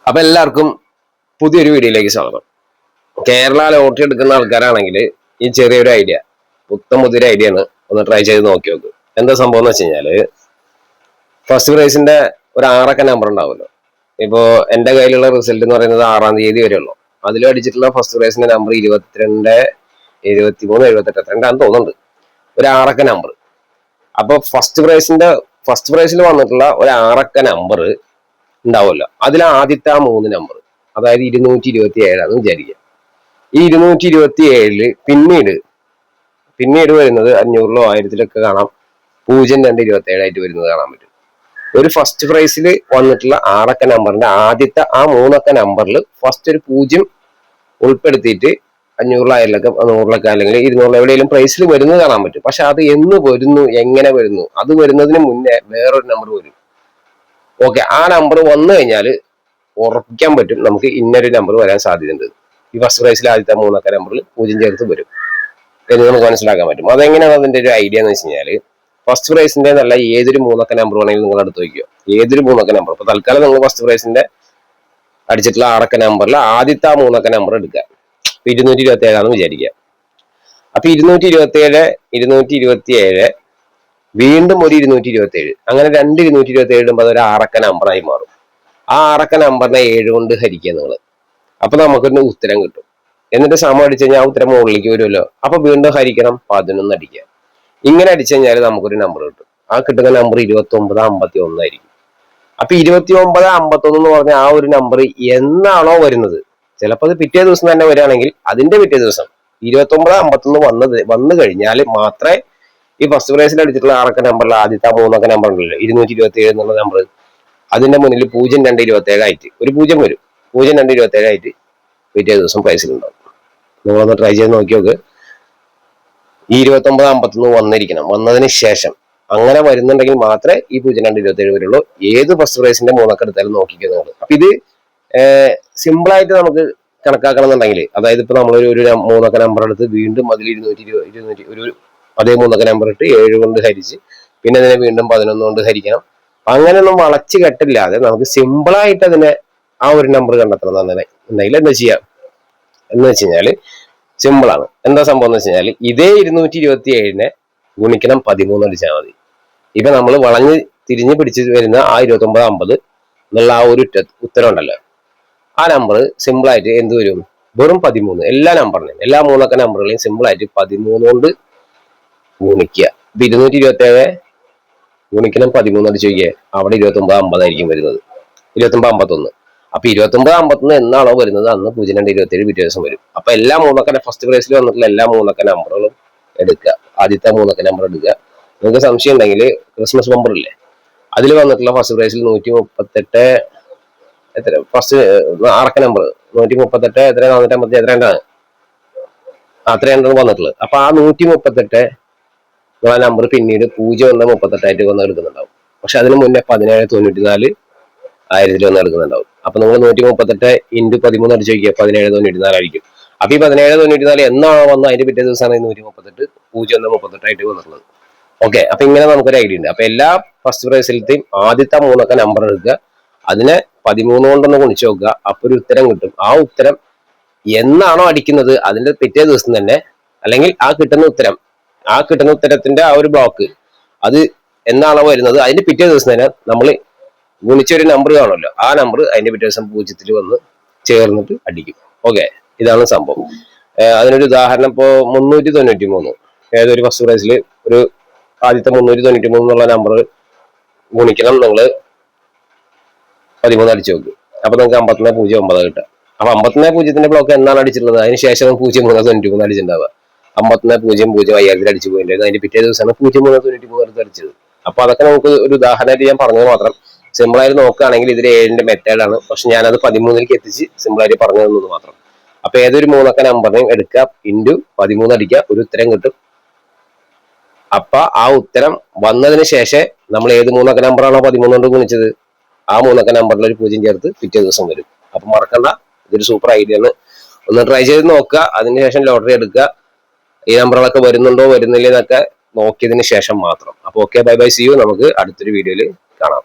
അപ്പൊ എല്ലാവർക്കും പുതിയൊരു വീഡിയോയിലേക്ക് സ്വാഗതം. കേരള ലോട്ടറി എടുക്കുന്ന ആൾക്കാരാണെങ്കിൽ ഈ ചെറിയൊരു ഐഡിയ, പുതിയൊരു ഐഡിയ ആണ്, ഒന്ന് ട്രൈ ചെയ്ത് നോക്കി നോക്ക്. എന്താ സംഭവം എന്ന് വെച്ച് കഴിഞ്ഞാല്, ഫസ്റ്റ് പ്രൈസിന്റെ ഒരു 6 നമ്പർ ഉണ്ടാവുമല്ലോ. ഇപ്പോ എന്റെ കയ്യിലുള്ള റിസൾട്ട് എന്ന് പറയുന്നത് 6-ാം തീയതി വരെയുള്ളൂ. അതിൽ അടിച്ചിട്ടുള്ള ഫസ്റ്റ് പ്രൈസിന്റെ നമ്പർ 22, 73, 78 എത്രണ്ടാന്ന് തോന്നുന്നുണ്ട്. ഒരു 6 നമ്പർ. അപ്പൊ ഫസ്റ്റ് പ്രൈസിൽ വന്നിട്ടുള്ള ഒരു 6 നമ്പർ ഉണ്ടാവുമല്ലോ. അതിൽ ആദ്യത്തെ ആ 3 നമ്പർ, അതായത് 227 ആണെന്ന് വിചാരിക്കുക. ഈ 227 പിന്നീട് വരുന്നത് 500-ലോ 1000-ലൊക്കെ കാണാം 0227 ആയിട്ട് വരുന്നത് കാണാൻ പറ്റും. ഒരു ഫസ്റ്റ് പ്രൈസിൽ വന്നിട്ടുള്ള 6 നമ്പറിന്റെ ആദ്യത്തെ ആ 3 നമ്പറിൽ ഫസ്റ്റ് ഒരു 0 ഉൾപ്പെടുത്തിയിട്ട് 500-ലോ 1000-ലൊക്കെ 100-ലൊക്കെ അല്ലെങ്കിൽ 200-ലോ എവിടെയെങ്കിലും പ്രൈസിൽ വരുന്നത് കാണാൻ പറ്റും. പക്ഷെ അത് എന്ന് വരുന്നു, എങ്ങനെ വരുന്നു, അത് വരുന്നതിന് മുന്നേ വേറൊരു നമ്പർ വരും. ഓക്കെ, ആ നമ്പർ വന്നു കഴിഞ്ഞാൽ ഉറപ്പിക്കാൻ പറ്റും നമുക്ക് ഇന്നൊരു നമ്പർ വരാൻ സാധ്യതയുണ്ട്. ഈ ഫസ്റ്റ് പ്രൈസിൽ ആദ്യത്തെ 3 നമ്പറിൽ 0 ചേർത്ത് വരും എന്ന് നമുക്ക് മനസ്സിലാക്കാൻ പറ്റും. അതെങ്ങനെയാണ് അതിന്റെ ഒരു ഐഡിയ എന്ന് വെച്ച് കഴിഞ്ഞാൽ, ഫസ്റ്റ് പ്രൈസിന്റെ നല്ല ഏതൊരു 3 നമ്പർ വേണമെങ്കിലും നിങ്ങൾ എടുത്ത് വയ്ക്കുക. ഏതൊരു 3 നമ്പർ. ഇപ്പൊ തൽക്കാലം നിങ്ങൾ ഫസ്റ്റ് പ്രൈസിന്റെ അടിച്ചിട്ടുള്ള 6 നമ്പറിൽ ആദ്യത്തെ ആ 3 നമ്പർ എടുക്കുക. 227 ആണെന്ന് വിചാരിക്കുക. അപ്പൊ 227 വീണ്ടും ഒരു 227, അങ്ങനെ 2 227 ഇടുമ്പോൾ അതൊരു 6 നമ്പറായി മാറും. ആ 6 നമ്പറിനെ 7 കൊണ്ട് ഹരിക്കുക നിങ്ങൾ. അപ്പൊ നമുക്കൊരു ഉത്തരം കിട്ടും. എന്നിട്ട് സമയം അടിച്ചു കഴിഞ്ഞാൽ ആ ഉത്തരം മുകളിലേക്ക് വരുമല്ലോ. അപ്പൊ വീണ്ടും ഹരിക്കണം, 11 അടിക്കുക. ഇങ്ങനെ അടിച്ചു കഴിഞ്ഞാൽ നമുക്കൊരു നമ്പർ കിട്ടും. ആ കിട്ടുന്ന നമ്പർ 2951 ആയിരിക്കും. അപ്പൊ 2951 എന്ന് പറഞ്ഞ ആ ഒരു നമ്പർ എന്നാണോ വരുന്നത്, ചിലപ്പോൾ അത് പിറ്റേ ദിവസം തന്നെ വരികയാണെങ്കിൽ അതിന്റെ പിറ്റേ ദിവസം 2951 വന്നു കഴിഞ്ഞാൽ മാത്രമേ ഈ ഫസ്റ്റ് പ്രൈസിൽ അടിച്ചിട്ടുള്ള 6 നമ്പറിൽ ആദ്യത്തെ 3 നമ്പർ ഉണ്ടല്ലോ, 227 എന്നുള്ള നമ്പർ, അതിന്റെ മുന്നിൽ 0227 ആയിട്ട് ഒരു 0 വരും. 0227 ആയിട്ട് പിറ്റേ ദിവസം പ്രൈസിലുണ്ടാവും. നിങ്ങളൊന്ന് ട്രൈ ചെയ്ത് നോക്കി നോക്ക്. ഈ 2951 വന്നിരിക്കണം. വന്നതിന് ശേഷം അങ്ങനെ വരുന്നുണ്ടെങ്കിൽ മാത്രമേ ഈ 0227 വരുള്ളൂ. ഏത് ഫസ്റ്റ് പ്രൈസിന്റെ 3 എടുത്താലും നോക്കിക്കുന്നത്. അപ്പൊ ഇത് സിമ്പിളായിട്ട് നമുക്ക് കണക്കാക്കണം എന്നുണ്ടെങ്കിൽ, അതായത് ഇപ്പൊ നമ്മൾ ഒരു 3 നമ്പർ എടുത്ത് വീണ്ടും അതിൽ 220 ഒരു അതേ 3 നമ്പർ ഇട്ട് 7 കൊണ്ട് ഹരിച്ച് പിന്നെ അതിനെ വീണ്ടും 11 കൊണ്ട് ഹരിക്കണം. അങ്ങനെയൊന്നും വളച്ച് കെട്ടില്ലാതെ നമുക്ക് സിമ്പിളായിട്ട് അതിനെ ആ ഒരു നമ്പർ കണ്ടെത്തണം എന്നുണ്ടെങ്കിൽ എന്താ ചെയ്യാം എന്ന് വെച്ച് കഴിഞ്ഞാല് സിമ്പിളാണ്. എന്താ സംഭവം എന്ന് വെച്ച് കഴിഞ്ഞാൽ, ഇതേ 227 ഗുണിക്കണം 13 അടിച്ചാൽ മതി. ഇപ്പൊ നമ്മൾ വളഞ്ഞ് തിരിഞ്ഞ് പിടിച്ച് വരുന്ന ആ 2950 എന്നുള്ള ആ ഒരു ഉത്തരം ഉണ്ടല്ലോ, ആ നമ്പർ സിമ്പിളായിട്ട് എന്ത് വരും? വെറും 13. എല്ലാ നമ്പറിനെയും, എല്ലാ 3 നമ്പറുകളെയും സിമ്പിളായിട്ട് 13 കൊണ്ട് ഗുണിക്കുക. 227 ഗുണിക്കണം 13 അടിച്ച് നോക്കിയേ, അവിടെ 2950 ആയിരിക്കും വരുന്നത്. 2951. അപ്പൊ 2951 എന്നാണോ വരുന്നത് അന്ന് 0227 പിറ്റേ ദിവസം വരും. അപ്പൊ എല്ലാ 3 ഫസ്റ്റ് പ്രൈസിൽ വന്നിട്ടുള്ള എല്ലാ 3 നമ്പറുകളും എടുക്കുക. ആദ്യത്തെ 3 നമ്പർ എടുക്കുക. നിങ്ങൾക്ക് സംശയം ഉണ്ടെങ്കിൽ ക്രിസ്മസ് ബമ്പർ ഇല്ലേ, അതിൽ വന്നിട്ടുള്ള ഫസ്റ്റ് പ്രൈസിൽ 138 എത്ര, ഫസ്റ്റ് 6 നമ്പർ 138 എത്ര, 450 എത്രയാണ്, അത്രയാണ് വന്നിട്ടുള്ളത്. അപ്പൊ ആ 138 നമ്പർ പിന്നീട് 0-38 ആയിട്ട് വന്ന് എടുക്കുന്നുണ്ടാവും. പക്ഷെ അതിന് മുന്നേ 1794 1000 വന്ന് എടുക്കുന്നുണ്ടാവും. അപ്പൊ നിങ്ങൾ 138 × 13 അടിച്ച് നോക്കിയാൽ 1794 ആയിരിക്കും. അപ്പൊ ഈ 1794 എന്നാണോ വന്ന് അതിന്റെ പിറ്റേ ദിവസമാണ് 138 0-38 ആയിട്ട് വന്നിട്ടുള്ളത്. ഓക്കെ, അപ്പൊ ഇങ്ങനെ നമുക്കൊരു ഐഡിയ ഉണ്ട്. അപ്പൊ എല്ലാ ഫസ്റ്റ് പ്രൈസിലത്തെയും ആദ്യത്തെ 3 നമ്പർ എടുക്കുക, അതിനെ 13 കൊണ്ടൊന്ന് ഗുണിച്ച് നോക്കുക, അപ്പൊ ഒരു ഉത്തരം കിട്ടും. ആ ഉത്തരം എന്നാണോ അടിക്കുന്നത് അതിന്റെ പിറ്റേ ദിവസം തന്നെ, അല്ലെങ്കിൽ ആ കിട്ടുന്ന ഉത്തരത്തിന്റെ ആ ഒരു ബ്ലോക്ക് അത് എന്നാണോ വരുന്നത് അതിന്റെ പിറ്റേ ദിവസം തന്നെ നമ്മൾ ഗുണിച്ചൊരു നമ്പർ കാണുമല്ലോ, ആ നമ്പർ അതിന്റെ പിറ്റേ ദിവസം 0-ൽ വന്ന് ചേർന്നിട്ട് അടിക്കും. ഓക്കെ, ഇതാണ് സംഭവം. അതിനൊരു ഉദാഹരണം ഇപ്പോ 393, ഏതൊരു ഫസ്റ്റ് പ്രൈസിൽ ഒരു ആദ്യത്തെ 393 എന്നുള്ള നമ്പർ ഗുണിക്കണം നിങ്ങൾ 13 അടിച്ചു നോക്കും. അപ്പൊ നമുക്ക് 51-09 കിട്ടുക. അപ്പൊ 51-0 ബ്ലോക്ക് എന്നാണ് അടിച്ചിട്ടുള്ളത്, അതിന് ശേഷം 03-93 അടിച്ചിട്ടുണ്ടാവുക. 51-00 1000 അടിച്ചു പോയിട്ടുണ്ടായിരുന്നു. അതിന്റെ പിറ്റേ ദിവസമാണ് 03-93 അടിച്ചത്. അപ്പൊ അതൊക്കെ നമുക്ക് ഒരു ഉദാഹരണമായിട്ട് ഞാൻ പറഞ്ഞത് മാത്രം. സിമ്പിളായിട്ട് നോക്കുകയാണെങ്കിൽ ഇതിൽ 7ന്റെ മെത്തേഡാണ്, പക്ഷെ ഞാനത് 13ലേക്ക് എത്തിച്ച് സിമ്പിളായിട്ട് പറഞ്ഞു തന്നത് മാത്രം. അപ്പൊ ഏതൊരു 3 നമ്പറിനെയും എടുക്കുക, ഇൻറ്റു 13 അടിക്കുക, ഒരു ഉത്തരം കിട്ടും. അപ്പൊ ആ ഉത്തരം വന്നതിന് ശേഷം നമ്മൾ ഏത് 3 നമ്പറാണോ 13 കൊണ്ട് ഗുണിച്ചത് ആ 3 നമ്പറിൽ ഒരു 0 ചേർത്ത് പിറ്റേ ദിവസം വരും. അപ്പൊ മറക്കണ്ട, ഇതൊരു സൂപ്പർ ഐഡിയ ആണ്. ഒന്ന് ട്രൈ ചെയ്ത് നോക്കുക. അതിനുശേഷം ലോട്ടറി എടുക്കുക. ഈ നമ്പറുകളൊക്കെ വരുന്നുണ്ടോ വരുന്നില്ല എന്നൊക്കെ നോക്കിയതിന് ശേഷം മാത്രം. അപ്പൊ okay, bye bye, see you. നമുക്ക് അടുത്തൊരു വീഡിയോയിൽ കാണാം.